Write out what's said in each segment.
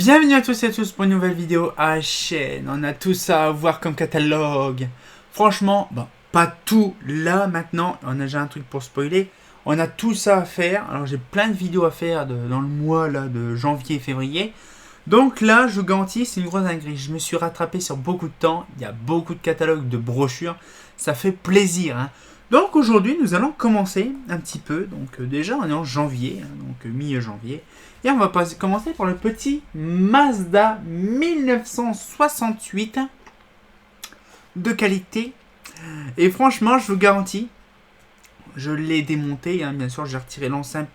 Bienvenue à tous et à tous pour une nouvelle vidéo à la chaîne. On a tout ça à voir comme catalogue. Franchement, bon, pas tout là maintenant. On a déjà un truc pour spoiler. On a tout ça à faire. Alors j'ai plein de vidéos à faire dans le mois là de janvier et février. Donc là, je vous garantis, c'est une grosse dinguerie. Je me suis rattrapé sur beaucoup de temps. Il y a beaucoup de catalogues, de brochures. Ça fait plaisir, hein. Donc aujourd'hui, nous allons commencer un petit peu. Donc déjà, on est en janvier, hein, donc mi-janvier. Et on va commencer par le petit Mazda 1968 de qualité. Et franchement, je vous garantis, je l'ai démonté, hein, bien sûr, j'ai retiré l'ancien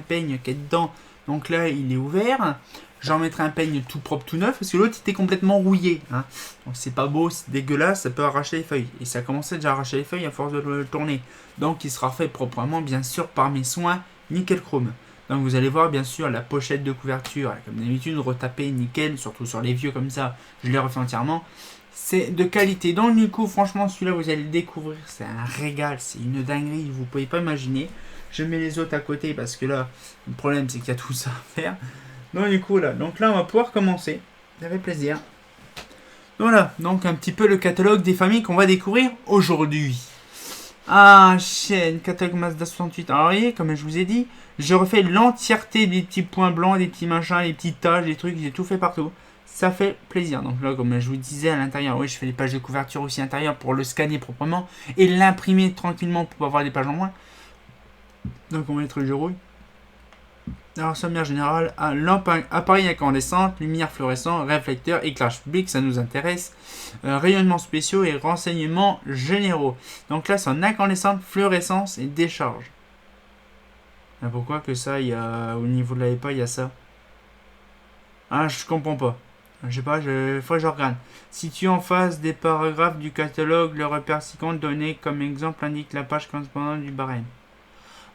peigne qui est dedans. Donc là, il est ouvert. J'en mettrai un peigne tout propre, tout neuf, parce que l'autre était complètement rouillé, hein. Donc c'est pas beau, c'est dégueulasse, ça peut arracher les feuilles. Et ça commençait déjà à arracher les feuilles à force de le tourner. Donc il sera fait proprement, bien sûr, par mes soins nickel chrome. Donc vous allez voir, bien sûr, la pochette de couverture, comme d'habitude, retapée nickel, surtout sur les vieux comme ça, je l'ai refait entièrement. C'est de qualité. Donc du coup, franchement, celui-là, vous allez le découvrir, c'est un régal, c'est une dinguerie, vous pouvez pas imaginer. Je mets les autres à côté parce que là, le problème, c'est qu'il y a tout ça à faire. Donc du coup, là, on va pouvoir commencer. Ça fait plaisir. Voilà, donc un petit peu le catalogue des familles qu'on va découvrir aujourd'hui. Ah, chaîne, catalogue Mazda 68. Alors, vous voyez, comme je vous ai dit, je refais l'entièreté des petits points blancs, des petits machins, des petites taches, des trucs, j'ai tout fait partout. Ça fait plaisir. Donc là, comme je vous disais à l'intérieur, oui, je fais les pages de couverture aussi intérieures pour le scanner proprement et l'imprimer tranquillement pour avoir des pages en moins. Donc on va mettre le rouille. Alors, sommaire général, appareil incandescent, lumière fluorescent, réflecteur, éclairage public, ça nous intéresse. Rayonnements spéciaux et renseignements généraux. Donc là, c'est en incandescente, fluorescence et décharge. Ah, pourquoi que ça, il y a au niveau de la EPA, il y a ça? Ah, je comprends pas. Je sais pas, faut que je regarde. Situé en face des paragraphes du catalogue, le repère ci-contre donné comme exemple indique la page correspondante du barème.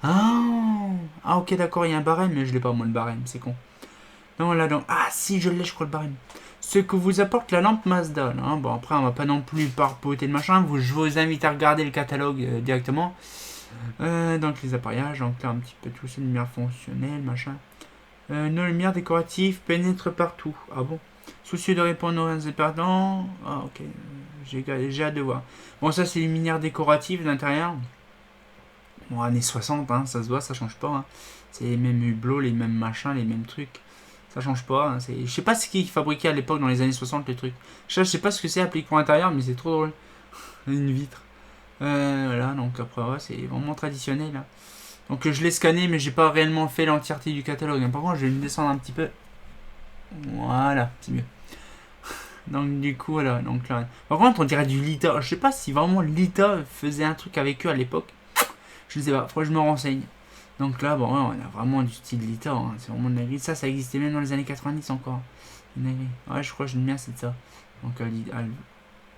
Ah, ok, d'accord, il y a un barème, mais je l'ai pas, moi, le barème, c'est con. Non, là, donc. Ah, si, je l'ai, je crois, le barème. Ce que vous apporte la lampe Mazda. Là, hein. Bon, après, on va pas non plus parpoter le machin. Je vous invite à regarder le catalogue directement. Donc, les appareillages, donc là, un petit peu tout ça, lumière fonctionnelle, machin. Nos lumières décoratives pénètrent partout. Ah bon? Soucieux de répondre aux indépendants. Ah, ok. J'ai hâte de voir. Bon, ça, c'est les lumières décoratives d'intérieur. Bon, années 60, hein, ça se voit, ça change pas. Hein. C'est les mêmes hublots, les mêmes machins, les mêmes trucs. Ça change pas. Hein. Je sais pas ce qu'ils fabriquaient à l'époque dans les années 60, les trucs. Je sais pas ce que c'est appliqué pour l'intérieur, mais c'est trop drôle. Une vitre. Voilà, donc après, ouais, c'est vraiment traditionnel. Là. Donc je l'ai scanné, mais j'ai pas réellement fait l'entièreté du catalogue. Par contre, je vais me descendre un petit peu. Voilà, c'est mieux. Donc du coup, voilà. Donc, là. Par contre, on dirait du Lita. Je sais pas si vraiment Lita faisait un truc avec eux à l'époque. Je sais pas, faut que je me renseigne. Donc là, bon, ouais, on a vraiment du style Lita, hein. C'est vraiment de la grille. Ça existait même dans les années 90 encore. Ouais, je crois que j'aime bien, c'est ça. Donc,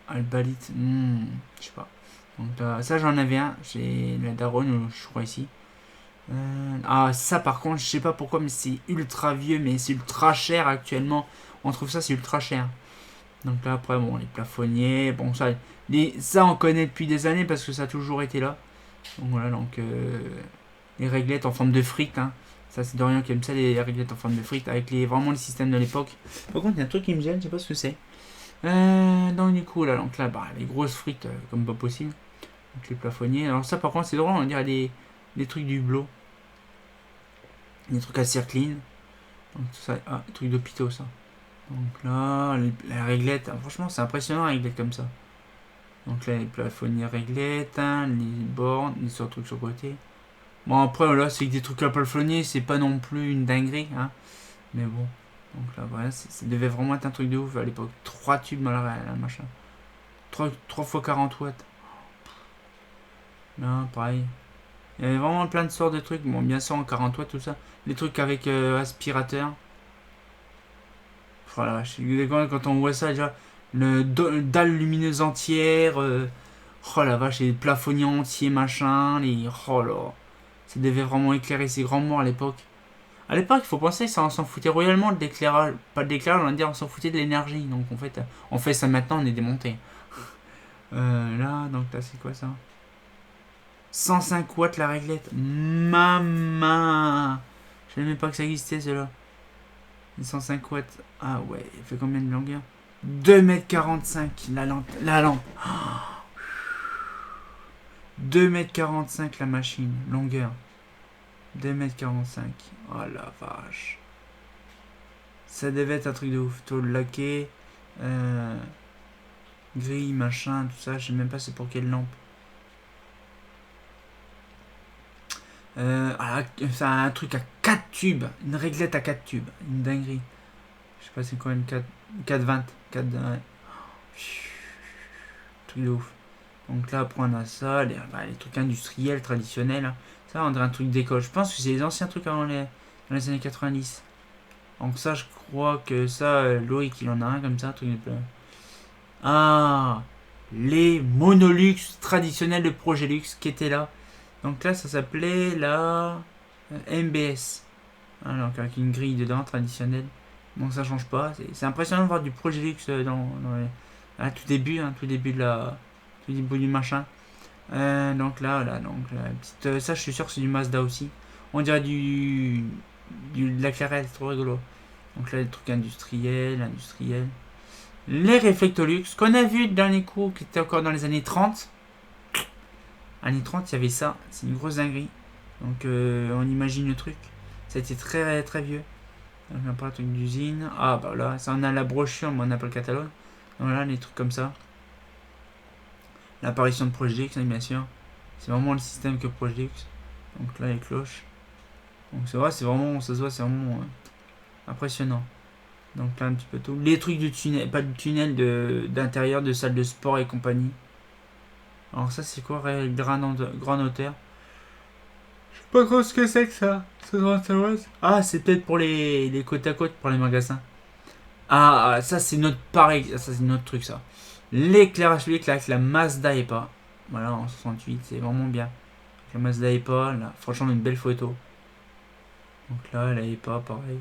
Albalit, je sais pas. Donc là, ça, j'en avais un. J'ai la Daronne, je crois, ici. Ça, par contre, je sais pas pourquoi, mais c'est ultra vieux, mais c'est ultra cher actuellement. On trouve ça, c'est ultra cher. Donc là, après, bon, les plafonniers, bon, ça, on connaît depuis des années parce que ça a toujours été là. Donc voilà, donc les réglettes en forme de frites, hein. Ça, c'est Dorian qui aime ça, les réglettes en forme de frites, avec vraiment le système de l'époque. Par contre, il y a un truc qui me gêne, je sais pas ce que c'est. Donc du coup, là, bah, les grosses frites comme pas possible. Donc les plafonniers. Alors ça, par contre, c'est drôle, on dirait des trucs du hublot. Des trucs à circline. Donc tout ça, des trucs d'hôpitaux, ça. Donc là, la réglette, franchement, c'est impressionnant, la réglette comme ça. Donc là, les plafonniers réglettes, hein, les bornes, les autres trucs sur le côté. Bon, après, là, c'est que des trucs à plafonnier, c'est pas non plus une dinguerie, hein. Mais bon. Donc là, voilà, ça devait vraiment être un truc de ouf à l'époque. 3 tubes dans la machin. 3 fois 40 watts. Là, pareil. Il y avait vraiment plein de sortes de trucs. Bon, bien sûr, en 40 watts, tout ça. Les trucs avec aspirateur. Voilà, quand on voit ça, déjà, le dalle lumineuse entière. Oh la vache, les plafonniers entiers, machin. Oh là. Ça devait vraiment éclairer ces grands morts à l'époque. À l'époque, il faut penser que ça, on s'en foutait royalement de l'éclairage. Pas de l'éclairage, on va dire, on s'en foutait de l'énergie. Donc en fait, on fait ça maintenant, on est démonté. Là, donc là, c'est quoi ça? 105 watts la réglette. Maman. Je savais même pas que ça existait, cela. Une 105 watts. Ah ouais, il fait combien de longueur? 2,45 m la lampe. 2,45 m la machine, longueur. 2,45 m. Oh la vache. Ça devait être un truc de ouf. Tôle laqué, grille, machin, tout ça. Je sais même pas c'est pour quelle lampe. C'est un truc à 4 tubes. Une réglette à 4 tubes. Une dinguerie. Je sais pas c'est quoi une 420. 4, ouais. Truc de ouf. Donc là, après on a ça, les trucs industriels, traditionnels. Ça, on dirait un truc d'école. Je pense que c'est les anciens trucs dans les années 90. Donc ça, je crois que ça, Loïc, il en a un comme ça, un truc de plein. Ah, les Monolux traditionnels de Progelux qui étaient là. Donc là, ça s'appelait la MBS. Donc avec une grille dedans, traditionnelle. Donc ça change pas. C'est impressionnant de voir du Progelux à tout début, tout début tout début du machin. Donc là, voilà, donc la petite, ça je suis sûr que c'est du Mazda aussi. On dirait de la Clarette, c'est trop rigolo. Donc là, des trucs industriels. Les Reflectolux, qu'on a vu dans les cours qui étaient encore dans les années 30. Années 30, il y avait ça, c'est une grosse dinguerie. Donc on imagine le truc. Ça a été très très vieux. Donc on n'a pas un truc d'usine. Ah bah là, ça on a la brochure, mais on n'a pas le catalogue. Donc voilà, les trucs comme ça. L'apparition de Progelux, bien sûr. C'est vraiment le système que Progelux. Donc là, les cloches. Donc c'est vrai, c'est vraiment, ça se voit, c'est vraiment impressionnant. Donc là, un petit peu tout. Les trucs du tunnel, pas du tunnel, d'intérieur, de salle de sport et compagnie. Alors ça, c'est quoi, Grand Hauteur? Je sais pas trop ce que c'est que ça. Ah, c'est peut-être pour les côte à côte, pour les magasins. Ah, ça c'est notre pareil, ça c'est notre truc ça. L'éclairage public là avec la Mazda EPA. Voilà en 68, c'est vraiment bien. La Mazda EPA, là, franchement une belle photo. Donc là, la EPA pareil.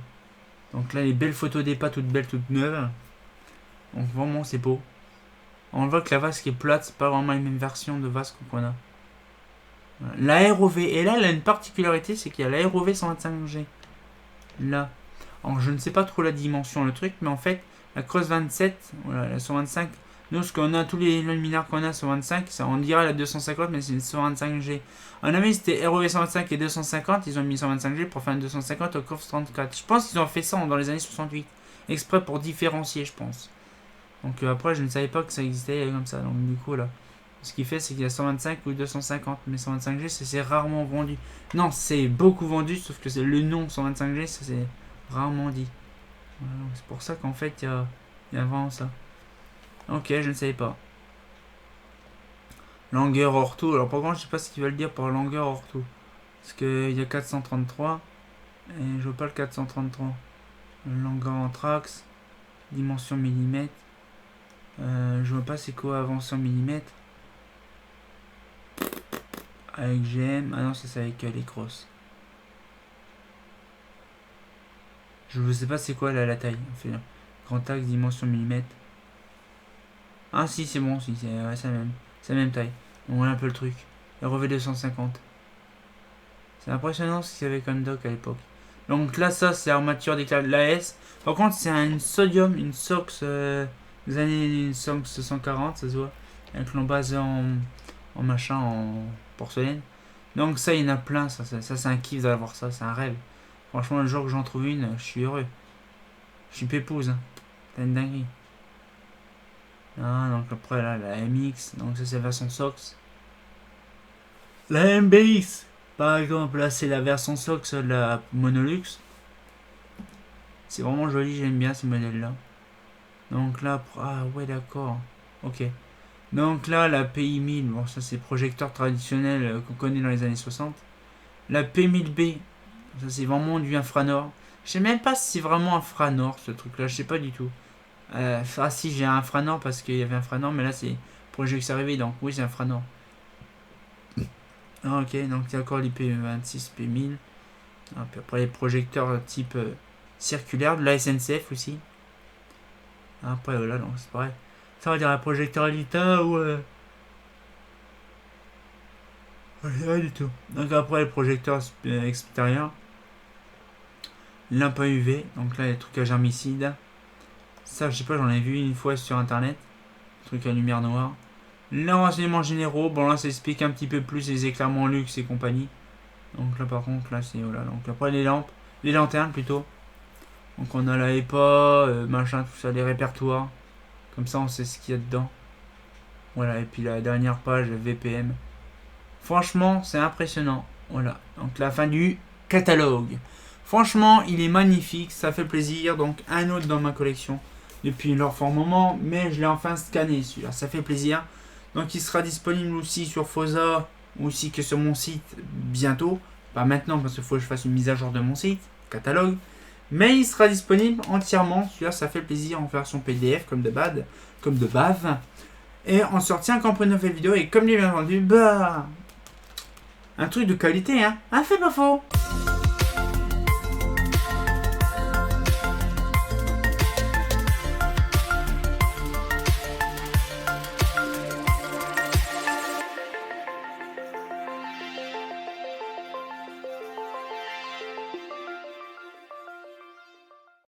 Donc là, les belles photos d'EPA toutes belles, toutes neuves. Donc vraiment c'est beau. On voit que la vasque est plate, c'est pas vraiment les mêmes versions de vasque qu'on a. Voilà. La ROV, et là elle a une particularité, c'est qu'il y a la ROV 125G. Là. Alors je ne sais pas trop la dimension, le truc, mais en fait, la Cross 27, voilà, la 125, nous ce qu'on a, tous les luminaires qu'on a 125, ça, on dirait la 250, mais c'est une 125G. En avis, c'était ROV 125 et 250, ils ont mis 125G pour faire une 250 au Cross 34. Je pense qu'ils ont fait ça dans les années 68, exprès pour différencier, je pense. Donc après, je ne savais pas que ça existait comme ça, donc du coup là. Ce qui fait, c'est qu'il y a 125 ou 250, mais 125G, c'est rarement vendu. Non, c'est beaucoup vendu, sauf que c'est le nom 125G, ça c'est rarement dit. Voilà, c'est pour ça qu'en fait, il y a vraiment ça. Ok, je ne savais pas. Longueur hors tout. Alors, par contre, je sais pas ce qu'ils veulent dire par longueur hors tout. Parce qu'il y a 433, et je veux pas le 433. Longueur en trax, dimension millimètre. Je vois pas c'est quoi avancée en millimètres. Avec GM. Ah non, c'est ça avec les crosses. Je ne sais pas c'est quoi là, la taille. On fait grand axe, dimension millimètre. Ah si, c'est bon, si, c'est la même taille. On voit un peu le truc. ROV 250. C'est impressionnant ce qu'il y avait comme dock à l'époque. Donc là, ça, c'est armature d'éclairage de l'AS. Par contre, c'est une sodium, une SOX des années SOX 140, ça se voit. Avec l'embase en machin, en porcelaine. Donc ça, il y en a plein. Ça c'est un kiff d'avoir ça, c'est un rêve. Franchement, le jour que j'en trouve une, je suis heureux. Je suis pépouse. Hein. C'est une dinguerie. Ah, donc après, là, la MX. Donc ça, c'est la version SOX. La MBX. Par exemple, là, c'est la version SOX de la Monolux. C'est vraiment joli, j'aime bien ces modèles-là. Donc là, ah ouais, d'accord. Ok. Donc là, la PI 1000, bon, ça c'est projecteur traditionnel qu'on connaît dans les années 60. La P1000B, ça c'est vraiment du infranord. Je sais même pas si c'est vraiment infranord ce truc-là, je sais pas du tout. Ah si, j'ai un infranord parce qu'il y avait un infranord, mais là c'est pour les jeux qui sont arrivés, donc oui, c'est infranord. Ah, ok, donc il y a encore les P26, P1000. Ah, puis après les projecteurs type circulaire, de la SNCF aussi. Ah, après voilà, donc c'est pareil. Ça on va dire un projecteur Alita ou... rien du tout. Donc après le projecteur extérieur. lampe à UV, donc là les trucs à germicide. Ça je sais pas, j'en ai vu une fois sur internet, truc à lumière noire. Les renseignements généraux, bon là ça explique un petit peu plus les éclairements luxe et compagnie. Donc là par contre là c'est voilà, donc après les lampes, les lanternes plutôt. Donc on a la EPA, machin, tout ça, les répertoires. Comme ça on sait ce qu'il y a dedans. Voilà, et puis la dernière page VPM. Franchement c'est impressionnant. Voilà, donc la fin du catalogue. Franchement il est magnifique, ça fait plaisir. Donc un autre dans ma collection depuis leur fort moment, mais je l'ai enfin scanné celui-là, ça fait plaisir. Donc il sera disponible aussi sur Fosa, aussi que sur mon site bientôt. Pas maintenant parce qu'il faut que je fasse une mise à jour de mon site, catalogue. Mais il sera disponible entièrement. Celui-là, ça fait plaisir en version PDF comme de base. Et on se retient quand pour une nouvelle vidéo. Et comme j'ai bien entendu, bah, un truc de qualité, hein. Ah, c'est pas faux.